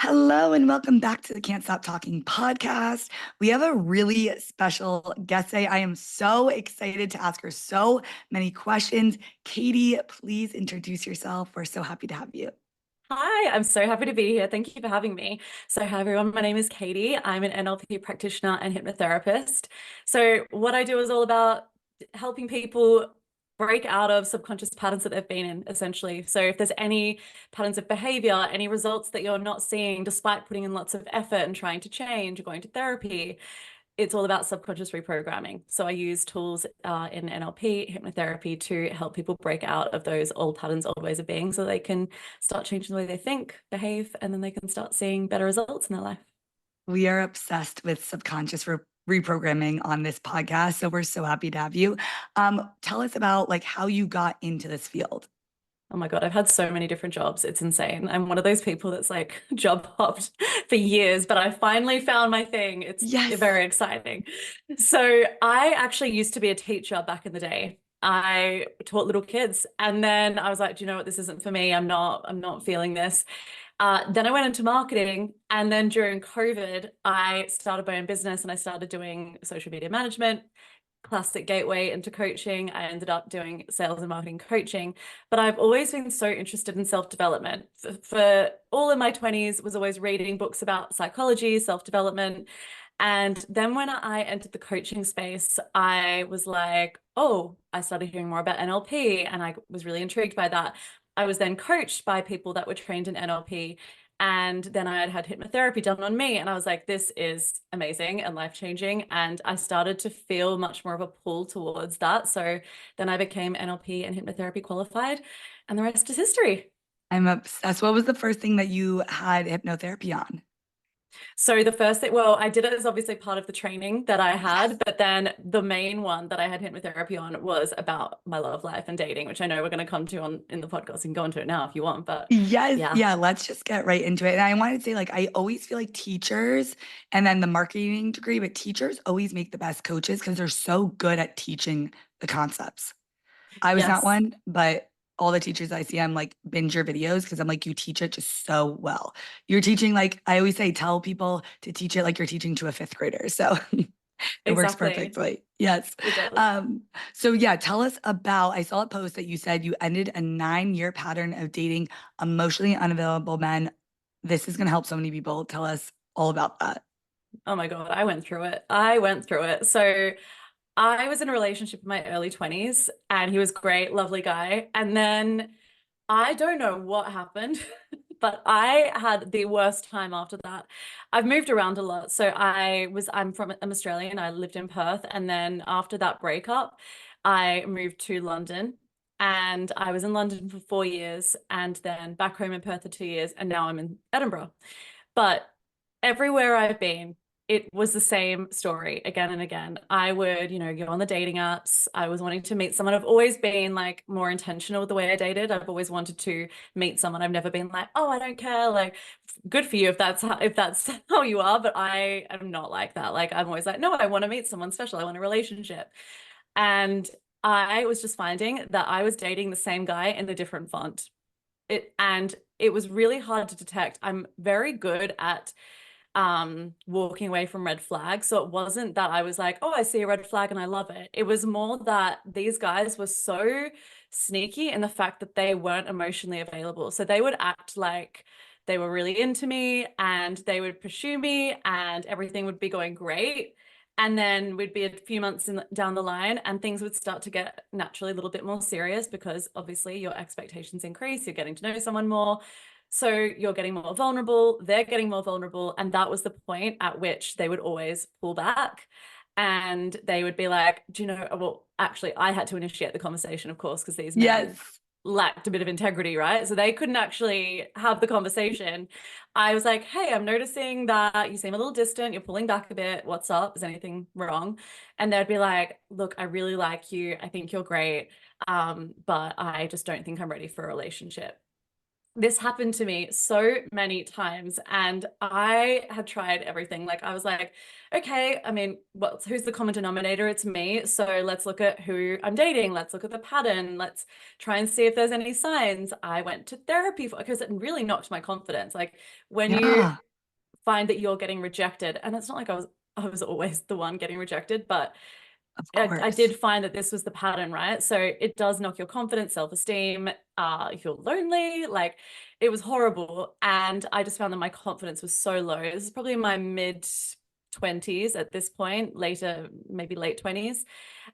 Hello and welcome back to the Can't Stop Talking podcast. We have a really special guest today. I am so excited to ask her so many questions. Katie, please introduce yourself. We're so happy to have you. Hi, I'm so happy to be here. Thank you for having me. So, hi everyone, my name is Katie. I'm an NLP practitioner and hypnotherapist. So, what I do is all about helping people break out of subconscious patterns that they've been in, essentially. So, if there's any patterns of behavior, any results that you're not seeing despite putting in lots of effort and trying to change or going to therapy, it's all about subconscious reprogramming. So I use tools in NLP hypnotherapy to help people break out of those old patterns, old ways of being, so they can start changing the way they think, behave, and then they can start seeing better results in their life. We are obsessed with subconscious reprogramming on this podcast, so we're so happy to have you. Tell us about like how you got into this field. Oh my God, I've had so many different jobs. It's insane. I'm one of those people that's like job hopped for years, but I finally found my thing. It's Yes. very exciting. So I actually used to be a teacher back in the day. I taught little kids, and then I was like, do you know what? This isn't for me. I'm not feeling this. Then I went into marketing, and then during COVID, I started my own business and I started doing social media management, classic gateway into coaching. I ended up doing sales and marketing coaching, but I've always been so interested in self-development. For all in my 20s, was always reading books about psychology, self-development. And then when I entered the coaching space, I was like, oh, I started hearing more about NLP and I was really intrigued by that. I was then coached by people that were trained in NLP. And then I had had hypnotherapy done on me. And I was like, this is amazing and life-changing. And I started to feel much more of a pull towards that. So then I became NLP and hypnotherapy qualified, and the rest is history. I'm obsessed. What was the first thing that you had hypnotherapy on? So the first thing, well, I did it as obviously part of the training that I Yes. had, but then the main one that I had hypnotherapy on was about my love life and dating, which I know we're going to come to on in the podcast and go into it now if you want. But Yes, yeah, yeah, let's just get right into it. And I wanted to say, like, I always feel like teachers and then the marketing degree, but teachers always make the best coaches because they're so good at teaching the concepts. I was not yes. one, but all the teachers I see, I'm like, binge your videos because I'm like, you teach it just so well. You're teaching, like, I always say, tell people to teach it like you're teaching to a fifth grader. So it works Exactly. perfectly. Yes. It does. So yeah, tell us about, I saw a post that you said you ended a 9-year pattern of dating emotionally unavailable men. This is going to help so many people. Tell us all about that. Oh my God, I went through it. I went through it. So I was in a relationship in my early 20s and he was great, lovely guy. And then I don't know what happened, but I had the worst time after that. I've moved around a lot. So I'm Australian. I lived in Perth. And then after that breakup, I moved to London and I was in London for 4 years and then back home in Perth for 2 years. And now I'm in Edinburgh. But everywhere I've been, it was the same story again and again. I would, go on the dating apps. I was wanting to meet someone. I've always been like more intentional with the way I dated. I've always wanted to meet someone. I've never been like, oh, I don't care. Like, good for you if that's how you are. But I am not like that. Like, I'm always like, no, I want to meet someone special. I want a relationship. And I was just finding that I was dating the same guy in a different font. And it was really hard to detect. I'm very good at walking away from red flags. So it wasn't that I was like, oh, I see a red flag and I love it. It was more that these guys were so sneaky in the fact that they weren't emotionally available. So they would act like they were really into me and they would pursue me and everything would be going great. And then we'd be a few months down the line and things would start to get naturally a little bit more serious because obviously your expectations increase, you're getting to know someone more. So you're getting more vulnerable, they're getting more vulnerable. And that was the point at which they would always pull back. And they would be like, do you know, well, actually, I had to initiate the conversation, of course, because these men Yes. lacked a bit of integrity, right? So they couldn't actually have the conversation. I was like, hey, I'm noticing that you seem a little distant. You're pulling back a bit. What's up? Is anything wrong? And they'd be like, look, I really like you. I think you're great. But I just don't think I'm ready for a relationship. this happened to me so many times, and I had tried everything. Like I was like, okay, I mean, who's the common denominator? It's me. So let's look at who I'm dating. Let's look at the pattern. Let's try and see if there's any signs. I went to therapy because it really knocked my confidence. Like when you Yeah, find that you're getting rejected, and it's not like I was always the one getting rejected, but of I course. did find that this was the pattern, right? So it does knock your confidence, self-esteem. You're lonely. Like it was horrible. And I just found that my confidence was so low. This is probably in my mid 20s at this point, later, maybe late 20s.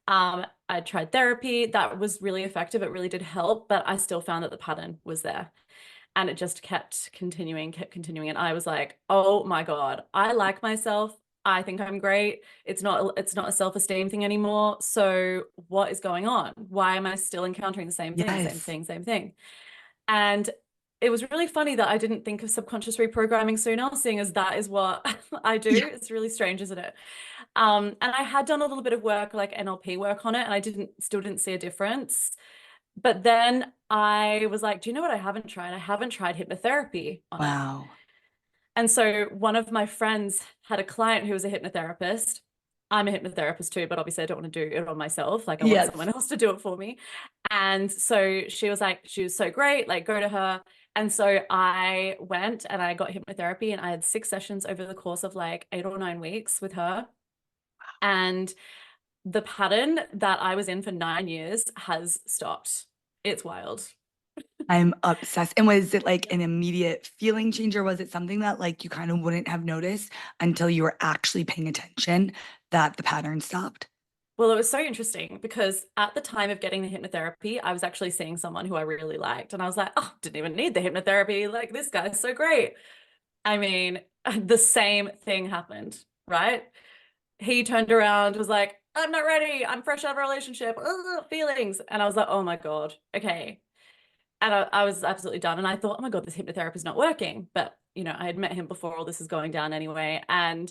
I tried therapy. That was really effective. It really did help, but I still found that the pattern was there. And it just kept continuing, kept continuing. And I was like, oh my God, I like myself. I think I'm great. It's not a self-esteem thing anymore. So what is going on? Why am I still encountering the same thing, same Yes. thing, same thing? And it was really funny that I didn't think of subconscious reprogramming sooner, seeing as that is what I do. Yeah. It's really strange, isn't it? And I had done a little bit of work, like NLP work on it, and I still didn't see a difference. But then I was like, do you know what I haven't tried? I haven't tried hypnotherapy on it. Wow. And so one of my friends had a client who was a hypnotherapist. I'm a hypnotherapist too, but obviously I don't want to do it on myself. Like I want Yes. someone else to do it for me. And so she was like, she was so great, like go to her. And so I went and I got hypnotherapy, and I had 6 sessions over the course of like 8 or 9 weeks with her. And the pattern that I was in for 9 years has stopped. It's wild. I'm obsessed. And was it like an immediate feeling change, or was it something that like you kind of wouldn't have noticed until you were actually paying attention that the pattern stopped? Well, it was so interesting because at the time of getting the hypnotherapy, I was actually seeing someone who I really liked. And I was like, oh, didn't even need the hypnotherapy. Like, this guy's so great. I mean, the same thing happened, right? He turned around, was like, I'm not ready. I'm fresh out of a relationship. Ugh, feelings. And I was like, oh my God, okay. And I was absolutely done. And I thought, oh my God, this hypnotherapy is not working. But, I had met him before all this is going down anyway. And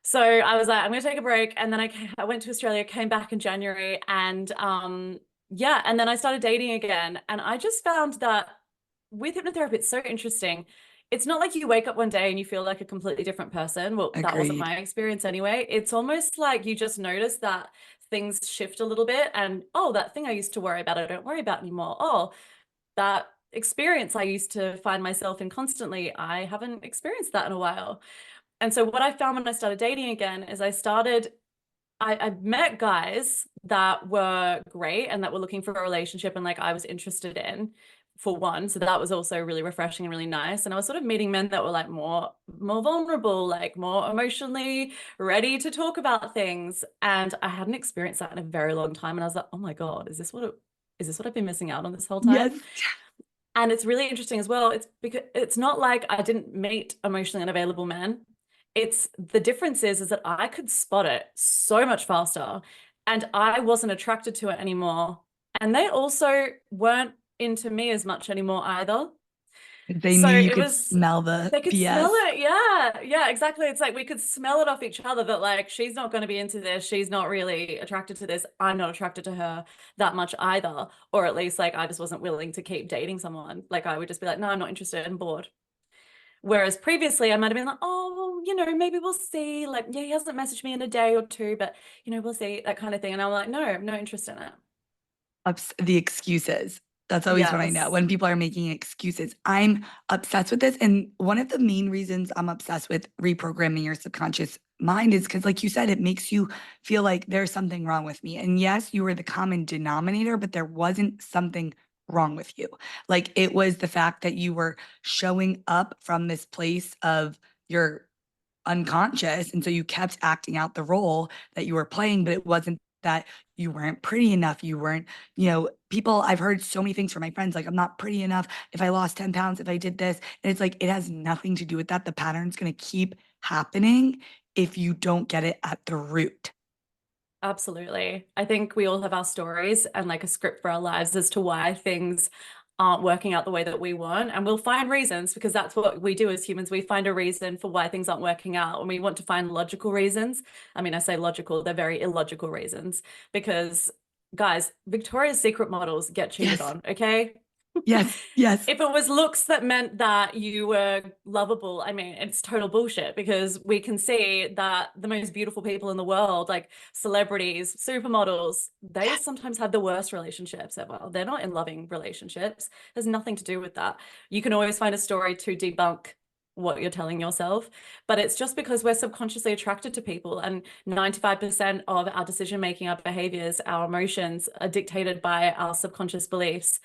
so I was like, I'm going to take a break. And then I went to Australia, came back in January, and yeah, and then I started dating again. And I just found that with hypnotherapy, it's so interesting. It's not like you wake up one day and you feel like a completely different person. Well, that wasn't Agreed. my experience anyway. It's almost like you just notice that things shift a little bit, and oh, that thing I used to worry about, I don't worry about anymore. Oh, that experience I used to find myself in constantly, I haven't experienced that in a while. And so what I found when I started dating again is I met guys that were great and that were looking for a relationship and like I was interested in, for one. So that was also really refreshing and really nice. And I was sort of meeting men that were like more vulnerable, like more emotionally ready to talk about things. And I hadn't experienced that in a very long time. And I was like, oh my God, is this what I've been missing out on this whole Yes. time? And it's really interesting as well. It's because it's not like I didn't meet emotionally unavailable men. It's the difference is that I could spot it so much faster, and I wasn't attracted to it anymore. And they also weren't into me as much anymore either. They So knew you it could was, smell the they could smell BS. it. Yeah. Yeah, exactly. It's like we could smell it off each other that like she's not going to be into this. She's not really attracted to this. I'm not attracted to her that much either. Or at least like I just wasn't willing to keep dating someone. Like I would just be like, no, I'm not interested. I'm bored. Whereas previously I might have been like, oh, well, maybe we'll see. Like, yeah, he hasn't messaged me in a day or two, but we'll see, that kind of thing. And I'm like, no, no interest in it. The excuses. That's always what I know Yes. when people are making excuses. I'm obsessed with this. And one of the main reasons I'm obsessed with reprogramming your subconscious mind is because, like you said, it makes you feel like there's something wrong with me. And yes, you were the common denominator, but there wasn't something wrong with you. Like it was the fact that you were showing up from this place of your unconscious. And so you kept acting out the role that you were playing, but it wasn't that you weren't pretty enough. You weren't, people, I've heard so many things from my friends, like, I'm not pretty enough. If I lost 10 pounds, if I did this, and it's like, it has nothing to do with that. The pattern's going to keep happening if you don't get it at the root. Absolutely. I think we all have our stories and like a script for our lives as to why things aren't working out the way that we want. And we'll find reasons because that's what we do as humans. We find a reason for why things aren't working out. And we want to find logical reasons. I mean, I say logical, they're very illogical reasons because, guys, Victoria's Secret models get cheated Yes. on, okay? Yes. Yes. If it was looks that meant that you were lovable, I mean, it's total bullshit, because we can see that the most beautiful people in the world, like celebrities, supermodels, they Yes. sometimes have the worst relationships ever. They're not in loving relationships. There's nothing to do with that. You can always find a story to debunk what you're telling yourself, but it's just because we're subconsciously attracted to people, and 95% of our decision making, our behaviors, our emotions are dictated by our subconscious beliefs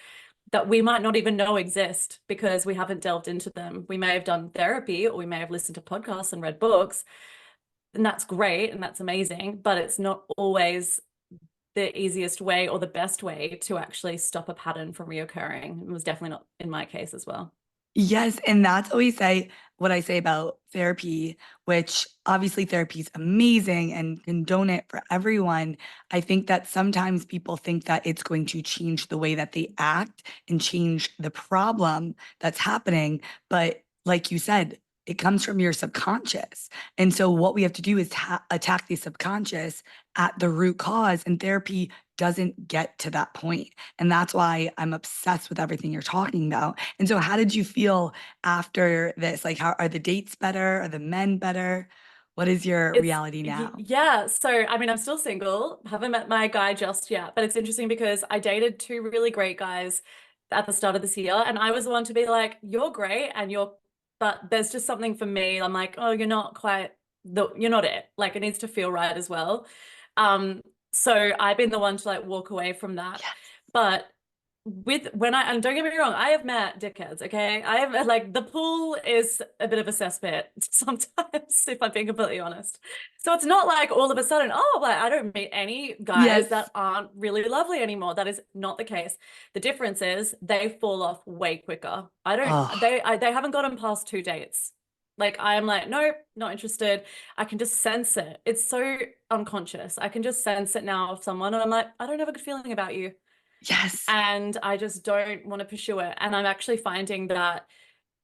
that we might not even know exist because we haven't delved into them. We may have done therapy, or we may have listened to podcasts and read books, and that's great and that's amazing, but it's not always the easiest way or the best way to actually stop a pattern from reoccurring. It was definitely not in my case as well. Yes, and that's always say what I say about therapy, which obviously therapy is amazing and condone it for everyone. I think that sometimes people think that it's going to change the way that they act and change the problem that's happening. But like you said, it comes from your subconscious. And so what we have to do is attack the subconscious at the root cause, and therapy doesn't get to that point. And that's why I'm obsessed with everything you're talking about. And so how did you feel after this? Like, how are the dates better? Are the men better? What is your reality now? Yeah. So, I mean, I'm still single, haven't met my guy just yet, but it's interesting because I dated two really great guys at the start of this year, and I was the one to be like, you're great and but there's just something for me. I'm like, oh, you're not quite you're not it. Like, it needs to feel right as well. Um, so I've been the one to like walk away from that. Yes. But and don't get me wrong, I have met dickheads, okay? I have, like, the pool is a bit of a cesspit sometimes, if I'm being completely honest. So it's not like all of a sudden, oh, like, I don't meet any guys Yes. that aren't really lovely anymore. That is not the case. The difference is they fall off way quicker. Oh, They haven't gotten past 2 dates. Like, I'm like, nope, not interested. I can just sense it. It's so unconscious. I can just sense it now of someone, and I'm like, I don't have a good feeling about you, yes. and I just don't want to pursue it. And I'm actually finding that,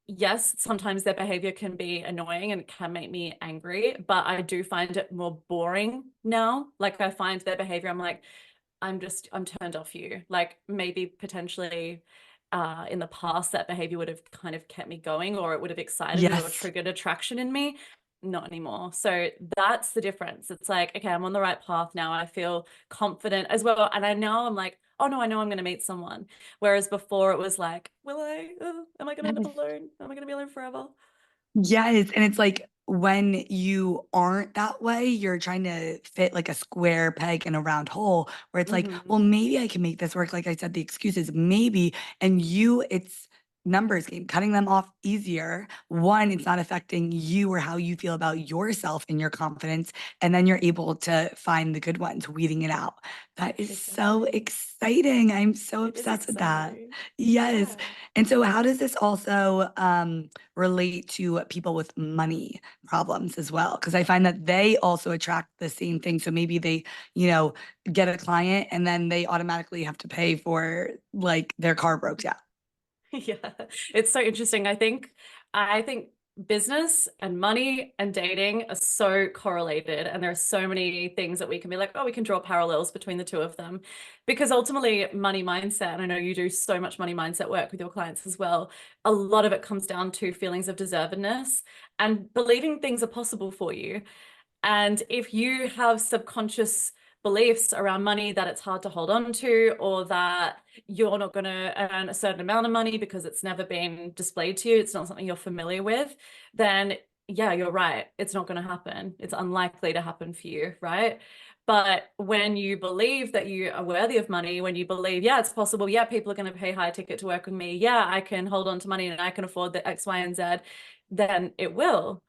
yes, sometimes their behavior can be annoying and it can make me angry, but I do find it more boring now. Like, I find their behavior, I'm like, I'm turned off you. Like, maybe potentially in the past that behavior would have kind of kept me going, or it would have excited me or Yes. triggered attraction in me. Not anymore. So that's the difference. It's like, okay, I'm on the right path now. I feel confident as well. And I'm like, oh no, I know I'm going to meet someone. Whereas before it was like, will I? Am I going to end up alone? Am I going to be alone forever? Yes, and it's like when you aren't that way, you're trying to fit like a square peg in a round hole where it's like, Hmm. well, maybe I can make this work. Like I said, the excuses, maybe, and it's numbers game, cutting them off easier. One, it's not affecting you or how you feel about yourself and your confidence. And then you're able to find the good ones, weeding it out. That is so Exactly. exciting. I'm so It is obsessed with that. exciting. Yes. Yeah. And so how does this also relate to people with money problems as well? Because I find that they also attract the same thing. So maybe they, you know, get a client and then they automatically have to pay for like their car broke down. Yeah, it's so interesting. I think business and money and dating are so correlated, and there are so many things that we can be like, oh, we can draw parallels between the two of them. Because ultimately, money mindset, and I know you do so much money mindset work with your clients as well, a lot of it comes down to feelings of deservedness and believing things are possible for you. And if you have subconscious beliefs around money that it's hard to hold on to, or that you're not going to earn a certain amount of money because it's never been displayed to you, it's not something you're familiar with, then yeah, you're right. It's not going to happen. It's unlikely to happen for you, right? But when you believe that you are worthy of money, when you believe, yeah, it's possible, yeah, people are going to pay high ticket to work with me, yeah, I can hold on to money and I can afford the X, Y, and Z, then it will.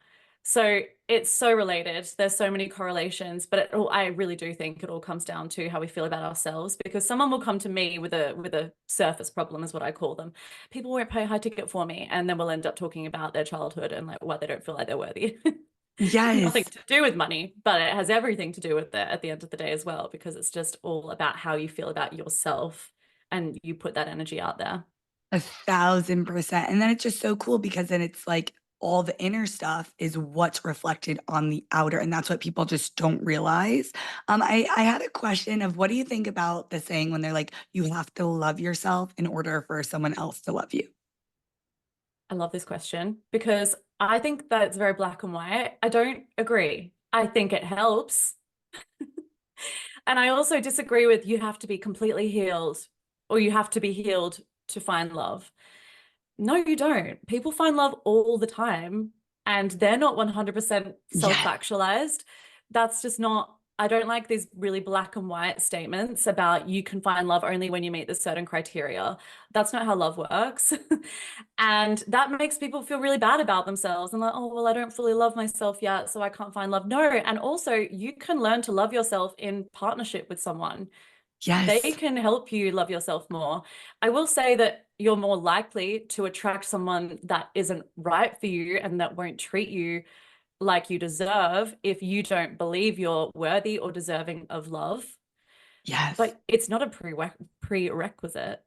So it's so related. There's so many correlations, but I really do think it all comes down to how we feel about ourselves, because someone will come to me with a surface problem, is what I call them. People won't pay high ticket for me, and then we'll end up talking about their childhood and like why they don't feel like they're worthy. Nothing Yes. to do with money, but it has everything to do with it at the end of the day as well, because it's just all about how you feel about yourself, and you put that energy out there. 1,000%. And then it's just so cool because then it's like all the inner stuff is what's reflected on the outer. And that's what people just don't realize. I had a question of what do you think about the saying when they're like, you have to love yourself in order for someone else to love you? I love this question because I think that it's very black and white. I don't agree. I think it helps. And I also disagree with you have to be completely healed or you have to be healed to find love. No, you don't. People find love all the time and they're not 100% Yeah. self-actualized. That's just not, I don't like these really black and white statements about you can find love only when you meet this certain criteria. That's not how love works. And that makes people feel really bad about themselves and like, oh, well, I don't fully love myself yet, so I can't find love. No. And also, you can learn to love yourself in partnership with someone. They Yes. can help you love yourself more. I will say that you're more likely to attract someone that isn't right for you and that won't treat you like you deserve if you don't believe you're worthy or deserving of love. Yes. But it's not a prerequisite.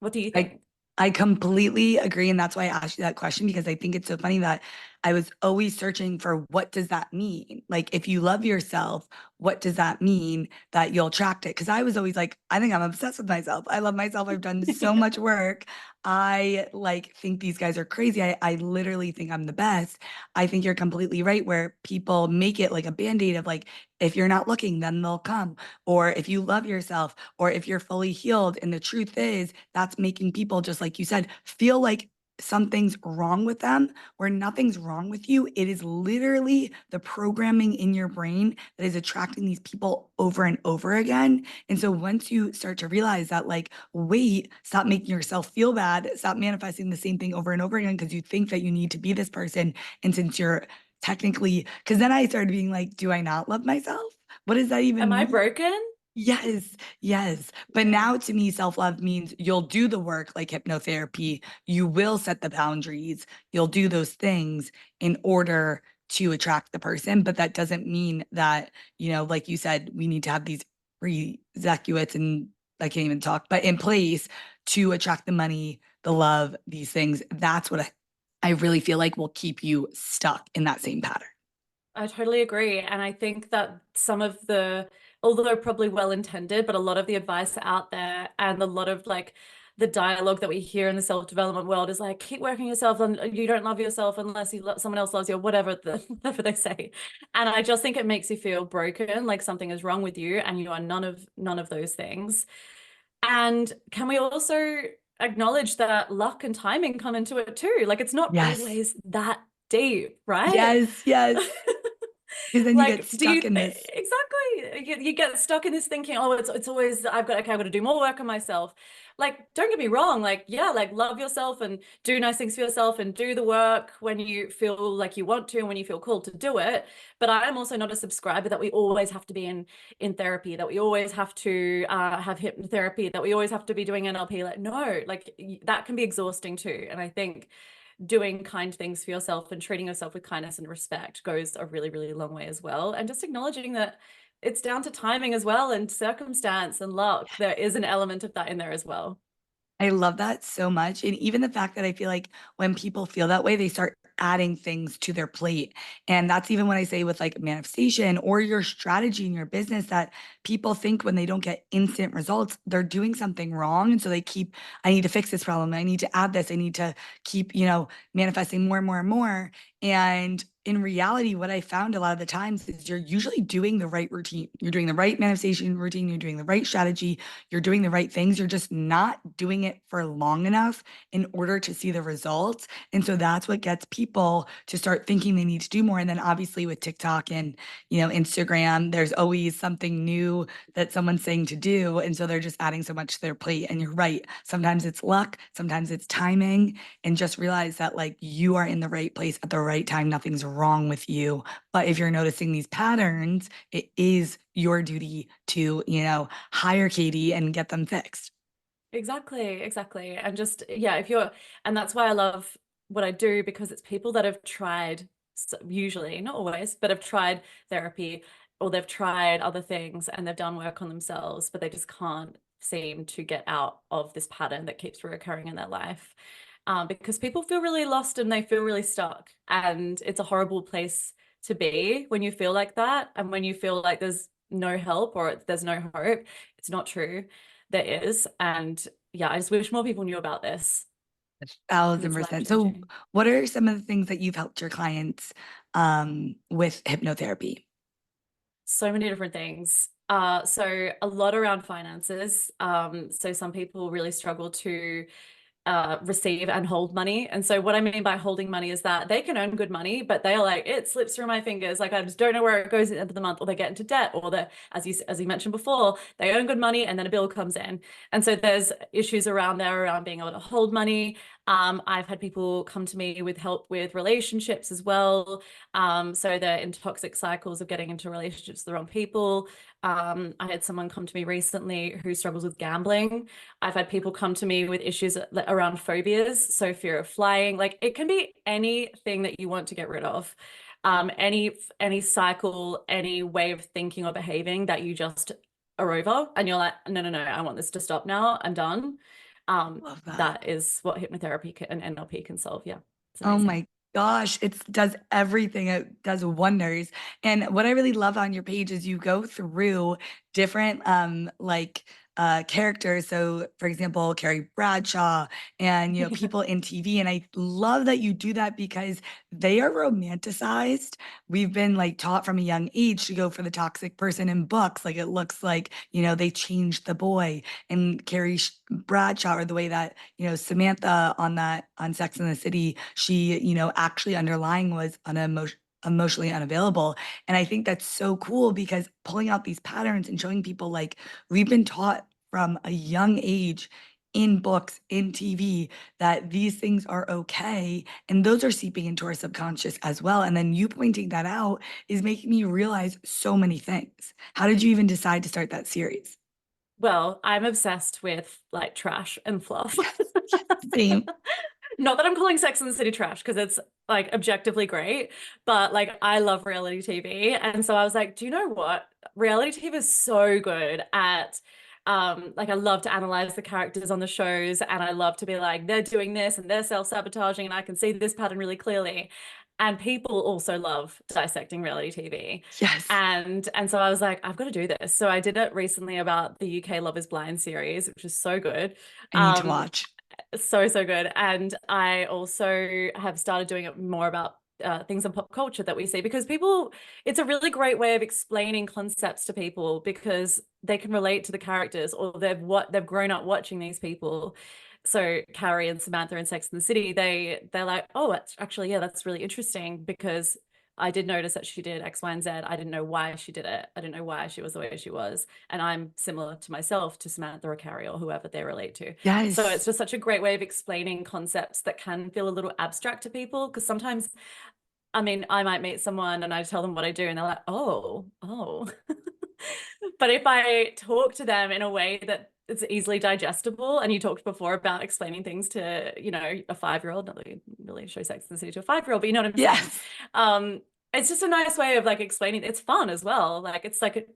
What do you I think? I completely agree. And that's why I asked you that question because I think it's so funny that I was always searching for what does that mean? Like, if you love yourself, what does that mean that you'll attract it? Because I was always like, I think I'm obsessed with myself. I love myself. I've done so much work. I like think these guys are crazy. I literally think I'm the best. I think you're completely right, where people make it like a band-aid of like, if you're not looking, then they'll come. Or if you love yourself, or if you're fully healed. And the truth is, that's making people, just like you said, feel like something's wrong with them where nothing's wrong with you. It is literally the programming in your brain that is attracting these people over and over again. And so once you start to realize that, like, wait, stop making yourself feel bad, stop manifesting the same thing over and over again because you think that you need to be this person. And since you're technically, because then I started being like, do I not love myself? What does that Am even I mean? broken? Yes, yes. But Yeah. now to me, self-love means you'll do the work like hypnotherapy. You will set the boundaries. You'll do those things in order to attract the person. But that doesn't mean that, like you said, we need to have these prerequisites and I can't even talk, but in place to attract the money, the love, these things. That's what I really feel like will keep you stuck in that same pattern. I totally agree. And I think that some of the, although probably well intended, but a lot of the advice out there and a lot of like the dialogue that we hear in the self-development world is like, keep working yourself and you don't love yourself unless someone else loves you, or whatever whatever they say. And I just think it makes you feel broken, like something is wrong with you and you are none of those things. And can we also acknowledge that luck and timing come into it too? Like it's not Yes, always that deep, right? yes, yes. Because then you get Like, stuck in this. exactly, you get stuck in this thinking, oh, it's always I've got to do more work on myself. Like, don't get me wrong, like, yeah, like love yourself and do nice things for yourself and do the work when you feel like you want to and when you feel called to do it. But I'm also not a subscriber that we always have to be in therapy, that we always have to have hypnotherapy, that we always have to be doing NLP. Like, no, like that can be exhausting too. And I think doing kind things for yourself and treating yourself with kindness and respect goes a really, really long way as well. And just acknowledging that it's down to timing as well and circumstance and luck. There is an element of that in there as well. I love that so much. And even the fact that I feel like when people feel that way, they start adding things to their plate. And that's even what I say with like manifestation or your strategy in your business that people think when they don't get instant results, they're doing something wrong. And so they keep, I need to fix this problem. I need to add this. I need to keep, manifesting more and more and more. And in reality, what I found a lot of the times is you're usually doing the right routine. You're doing the right manifestation routine. You're doing the right strategy. You're doing the right things. You're just not doing it for long enough in order to see the results. And so that's what gets people to start thinking they need to do more. And then obviously with TikTok and, Instagram, there's always something new that someone's saying to do. And so they're just adding so much to their plate. And you're right. Sometimes it's luck, sometimes it's timing. And just realize that like you are in the right place at the right time. Nothing's wrong with you. But if you're noticing these patterns, it is your duty to, hire Katie and get them fixed. Exactly, exactly. And just, yeah, and that's why I love what I do because it's people that have tried, usually, not always, but have tried therapy or they've tried other things and they've done work on themselves, but they just can't seem to get out of this pattern that keeps recurring in their life. because people feel really lost and they feel really stuck. And it's a horrible place to be when you feel like that. And when you feel like there's no help or there's no hope, it's not true. There is. And yeah, I just wish more people knew about this because Thousand it's life percent. So changing. what are some of the things that you've helped your clients with hypnotherapy? So many different things. So a lot around finances. So some people really struggle to receive and hold money. And so what I mean by holding money is that they can earn good money, but they are like, it slips through my fingers. Like I just don't know where it goes at the end of the month, or they get into debt, or they, as you mentioned before, they earn good money and then a bill comes in. And so there's issues around there around being able to hold money. I've had people come to me with help with relationships as well. So they're in toxic cycles of getting into relationships with the wrong people. I had someone come to me recently who struggles with gambling. I've had people come to me with issues around phobias, so fear of flying. Like it can be anything that you want to get rid of, any cycle, any way of thinking or behaving that you just are over, and you're like, no, no, no, I want this to stop now. I'm done. Love that. That is what hypnotherapy and NLP can solve. Yeah, it's Oh amazing. my gosh, it does everything. It does wonders. And what I really love on your page is you go through different characters. So for example, Carrie Bradshaw and people in TV. And I love that you do that because they are romanticized. We've been like taught from a young age to go for the toxic person in books. Like it looks like, they changed the boy. And Bradshaw, or the way that, Samantha on Sex and the City, she, actually underlying was emotionally unavailable. And I think that's so cool because pulling out these patterns and showing people like we've been taught from a young age in books, in TV, that these things are okay. And those are seeping into our subconscious as well. And then you pointing that out is making me realize so many things. How did you even decide to start that series? Well, I'm obsessed with like trash and fluff. Yes, yes, same. Not that I'm calling Sex and the City trash because it's like objectively great, but like I love reality TV. And so I was like, do you know what? Reality TV is so good at like I love to analyze the characters on the shows, and I love to be like, they're doing this and they're self-sabotaging and I can see this pattern really clearly. And people also love dissecting reality TV. Yes, And so I was like, I've got to do this. So I did it recently about the UK Love is Blind series, which is so good. I need to Um, watch. so, so good. And I also have started doing it more about things in pop culture that we see, because people, it's a really great way of explaining concepts to people because they can relate to the characters, or they've grown up watching these people. So Carrie and Samantha in Sex and the City, they're like, oh, that's actually, yeah, that's really interesting because I did notice that she did X, Y, and Z. I didn't know why she did it. I didn't know why she was the way she was. And I'm similar to myself, to Samantha or Carrie or whoever they relate to. So it's Yes. just such a great way of explaining concepts that can feel a little abstract to people. Because sometimes, I mean, I might meet someone and I tell them what I do and they're like, oh, oh. But if I talk to them in a way that it's easily digestible, and you talked before about explaining things to, a 5-year-old, not that we really show Sex and the City to a 5-year-old, but you know what I'm saying? Yes. It's just a nice way of like explaining. It's fun as well. Like it's like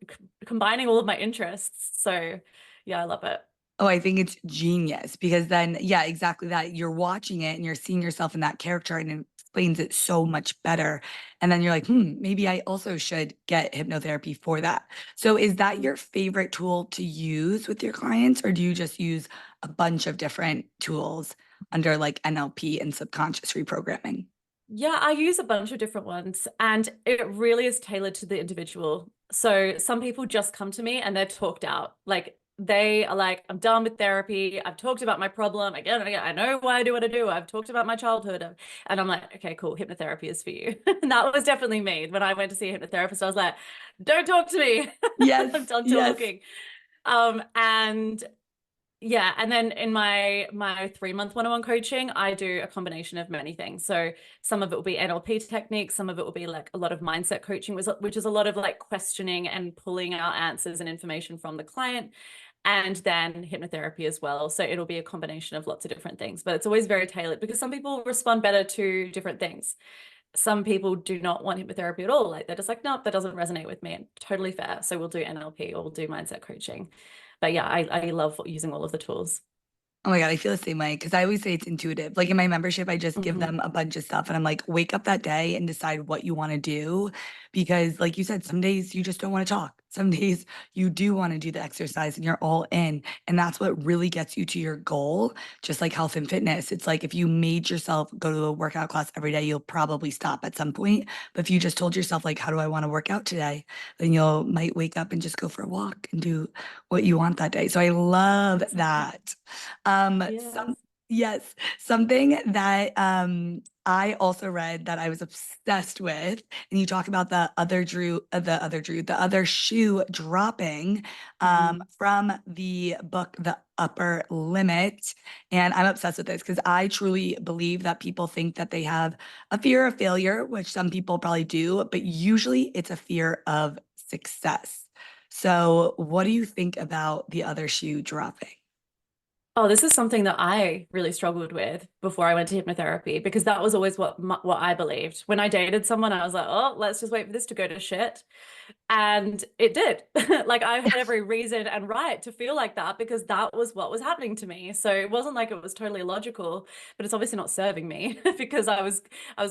combining all of my interests. So yeah, I love it. Oh, I think it's genius because then, yeah, exactly that. You're watching it and you're seeing yourself in that character and it explains it so much better. And then you're like, maybe I also should get hypnotherapy for that. So is that your favorite tool to use with your clients, or do you just use a bunch of different tools under like NLP and subconscious reprogramming? Yeah, I use a bunch of different ones, and it really is tailored to the individual. So some people just come to me and they're talked out. Like they are like, I'm done with therapy. I've talked about my problem again and again. I know why I do what I do. I've talked about my childhood. And I'm like, okay, cool. Hypnotherapy is for you. And that was definitely me. When I went to see a hypnotherapist, I was like, don't talk to me. Yes, I'm done yes. talking. And yeah, and then in my 3-month one-on-one coaching, I do a combination of many things. So some of it will be NLP techniques, some of it will be like a lot of mindset coaching, which is a lot of like questioning and pulling out answers and information from the client, and then hypnotherapy as well. So it'll be a combination of lots of different things, but it's always very tailored because some people respond better to different things. Some people do not want hypnotherapy at all. Like they're just like, no, that doesn't resonate with me. And totally fair. So we'll do NLP or we'll do mindset coaching. But yeah, I love using all of the tools. Oh my God, I feel the same way because I always say it's intuitive. Like in my membership, I just give Hmm. them a bunch of stuff and I'm like, wake up that day and decide what you want to do. Because, like you said, some days you just don't want to talk. Some days you do want to do the exercise and you're all in. And that's what really gets you to your goal, just like health and fitness. It's like if you made yourself go to a workout class every day, you'll probably stop at some point. But if you just told yourself, like, how do I want to work out today? Then you'll might wake up and just go for a walk and do what you want that day. So I love Exactly. that. Yes. Yes, something that I also read that I was obsessed with, and you talk about the other shoe dropping Hmm. from the book The Upper Limit. And I'm obsessed with this because I truly believe that people think that they have a fear of failure, which some people probably do, but usually it's a fear of success. So, what do you think about the other shoe dropping? Oh, this is something that I really struggled with before I went to hypnotherapy because that was always what I believed. When I dated someone, I was like, "Oh, let's just wait for this to go to shit." And it did. Like I had every reason and right to feel like that because that was what was happening to me. So it wasn't like it was totally logical, but it's obviously not serving me because I was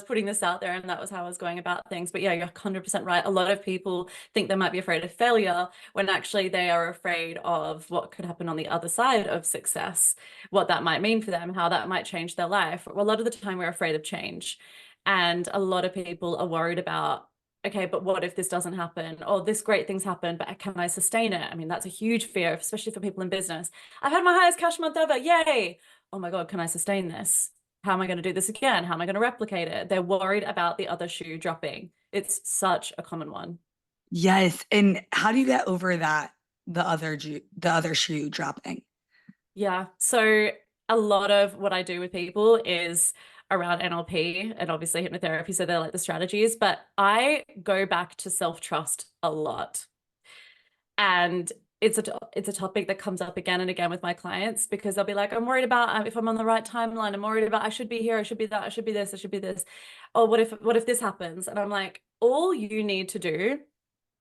putting this out there and that was how I was going about things. But yeah, you're 100% right. A lot of people think they might be afraid of failure when actually they are afraid of what could happen on the other side of success, what that might mean for them, how that might change their life. Well, a lot of the time we're afraid of change. And a lot of people are worried about, okay, but what if this doesn't happen? Or this great thing's happened, but can I sustain it? I mean, that's a huge fear, especially for people in business. I've had my highest cash month ever. Yay. Oh my God, can I sustain this? How am I going to do this again? How am I going to replicate it? They're worried about the other shoe dropping. It's such a common one. Yes. And how do you get over that, the other shoe dropping? Yeah. So a lot of what I do with people is around NLP and obviously hypnotherapy. So they're like the strategies, but I go back to self-trust a lot. And it's a topic that comes up again and again with my clients because they'll be like, I'm worried about if I'm on the right timeline. I'm worried about I should be here, I should be that, I should be this, I should be this. Or what if this happens? And I'm like, all you need to do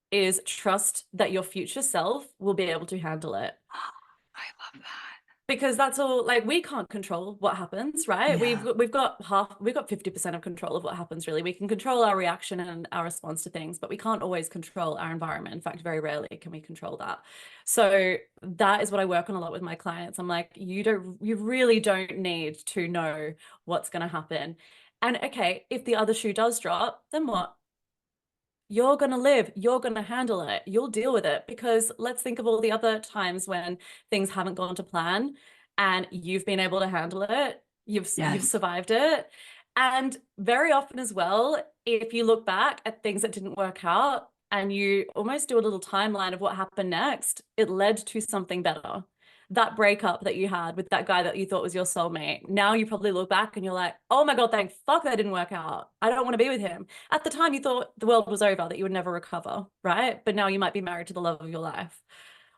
is trust that your future self will be able to handle it. I love that. Because that's all, like we can't control what happens, right? we've Yeah. got- we've got half we've got 50% of control of what happens. Really, we can control our reaction and our response to things, but we can't always control our environment. In fact, very rarely can we control that. So that is what I work on a lot with my clients. I'm like, you really don't need to know what's going to happen. And okay, if the other shoe does drop, then what? You're going to live, you're going to handle it, you'll deal with it. Because let's think of all the other times when things haven't gone to plan and you've been able to handle it, you've Yes. survived it. And very often as well, if you look back at things that didn't work out and you almost do a little timeline of what happened next, it led to something better. That breakup that you had with that guy that you thought was your soulmate, now you probably look back and you're like, oh my God, thank fuck that didn't work out. I don't want to be with him. At the time, you thought the world was over, that you would never recover, right? But now you might be married to the love of your life.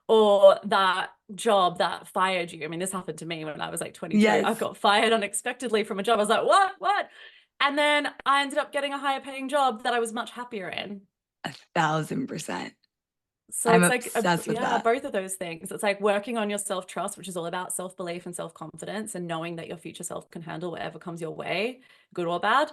Or that job that fired you. I mean, this happened to me when I was like 22. I Yes. got fired unexpectedly from a job. I was like, what? What? And then I ended up getting a higher paying job that I was much happier in. 1,000%. So I'm it's like, obsessed with yeah, that. both of those things. It's like working on your self-trust, which is all about self-belief and self-confidence and knowing that your future self can handle whatever comes your way, good or bad.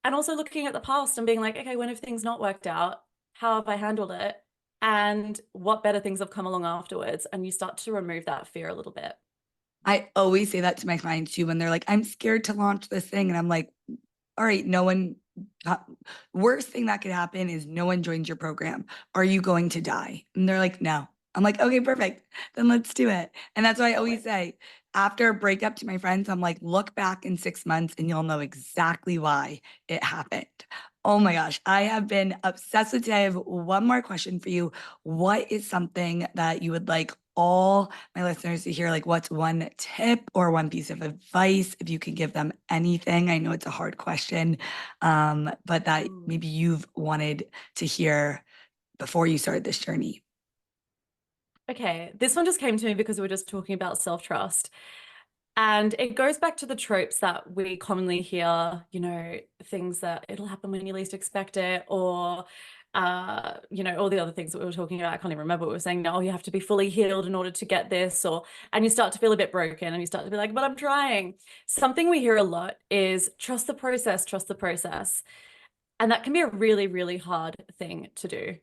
And also looking at the past and being like, okay, when have things not worked out? How have I handled it? And what better things have come along afterwards? And you start to remove that fear a little bit. I always say that to my clients too when they're like, I'm scared to launch this thing. And I'm like, all right, no one, worst thing that could happen is no one joins your program. Are you going to die? And they're like, no. I'm like, okay, perfect. Then let's do it. And that's why I Can't always wait. say, after a breakup to my friends, I'm like, look back in 6 months and you'll know exactly why it happened. Oh my gosh, I have been obsessed with today. I have one more question for you. What is something that you would like all my listeners to hear? Like, what's one tip or one piece of advice, if you can give them anything? I know it's a hard question, but that Ooh. maybe you've wanted to hear before you started this journey. Okay, this one just came to me because we were just talking about self-trust. And it goes back to the tropes that we commonly hear, things that it'll happen when you least expect it, or you know, all the other things that we were talking about. I can't even remember what we were saying now. You have to be fully healed in order to get this, and you start to feel a bit broken and you start to be like, but I'm trying. Something we hear a lot is trust the process, trust the process. And that can be a really, really hard thing to do.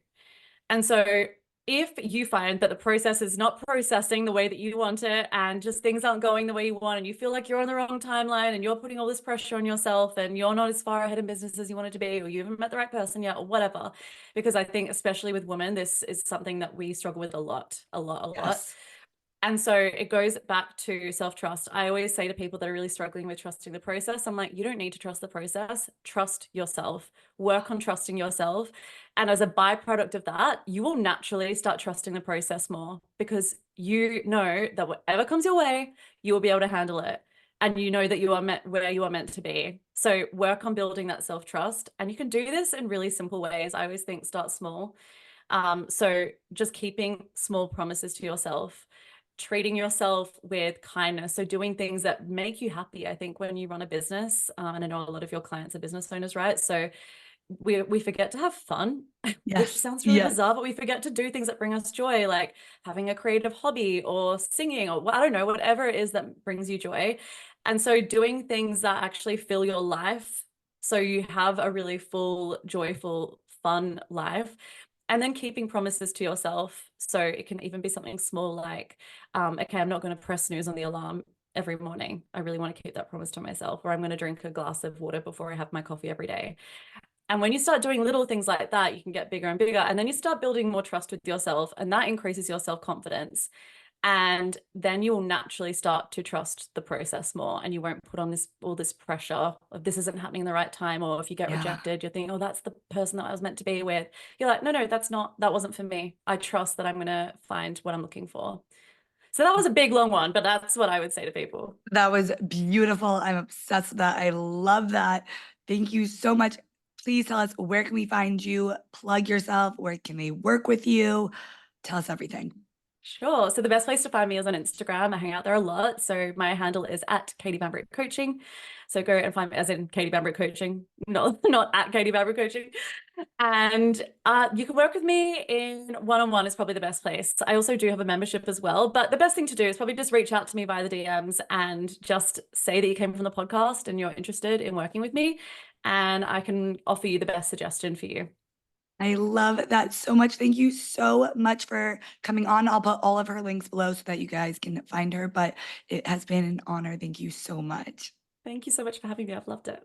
And so if you find that the process is not processing the way that you want it, and just things aren't going the way you want, and you feel like you're on the wrong timeline and you're putting all this pressure on yourself and you're not as far ahated in business as you wanted to be, or you haven't met the right person yet, or whatever, because I think especially with women, this is something that we struggle with a lot. Yes. And so it goes back to self-trust. I always say to people that are really struggling with trusting the process, I'm like, you don't need to trust the process. Trust yourself. Work on trusting yourself. And as a byproduct of that, you will naturally start trusting the process more, because you know that whatever comes your way, you will be able to handle it. And you know that you are meant where you are meant to be. So work on building that self-trust. And you can do this in really simple ways. I always think start small. So just keeping small promises to yourself, treating yourself with kindness. So doing things that make you happy. I think when you run a business, and I know a lot of your clients are business owners, right? So we forget to have fun, which Yes. sounds really Yes. bizarre, but we forget to do things that bring us joy, like having a creative hobby or singing, or I don't know, whatever it is that brings you joy. And so doing things that actually fill your life, so you have a really full, joyful, fun life. And then keeping promises to yourself. So it can even be something small like, okay, I'm not going to press snooze on the alarm every morning. I really want to keep that promise to myself. Or I'm going to drink a glass of water before I have my coffee every day. And when you start doing little things like that, you can get bigger and bigger. And then you start building more trust with yourself, and that increases your self-confidence. And then you will naturally start to trust the process more, and you won't put on all this pressure of this isn't happening in the right time. Or if you get Yeah. rejected, you're thinking, oh, that's the person that I was meant to be with. You're like, no, that wasn't for me. I trust that I'm going to find what I'm looking for. So that was a big, long one, but that's what I would say to people. That was beautiful. I'm obsessed with that. I love that. Thank you so much. Please tell us, where can we find you? Plug yourself. Where can they work with you? Tell us everything. Sure. So the best place to find me is on Instagram. I hang out there a lot. So my handle is at Katie Bambrick Coaching. So go and find me as in Katie Bambrick Coaching, not at Katie Bambrick Coaching. And you can work with me in one-on-one is probably the best place. I also do have a membership as well, but the best thing to do is probably just reach out to me via the DMs and just say that you came from the podcast and you're interested in working with me, and I can offer you the best suggestion for you. I love that so much. Thank you so much for coming on. I'll put all of her links below so that you guys can find her, but it has been an honor. Thank you so much. Thank you so much for having me. I've loved it.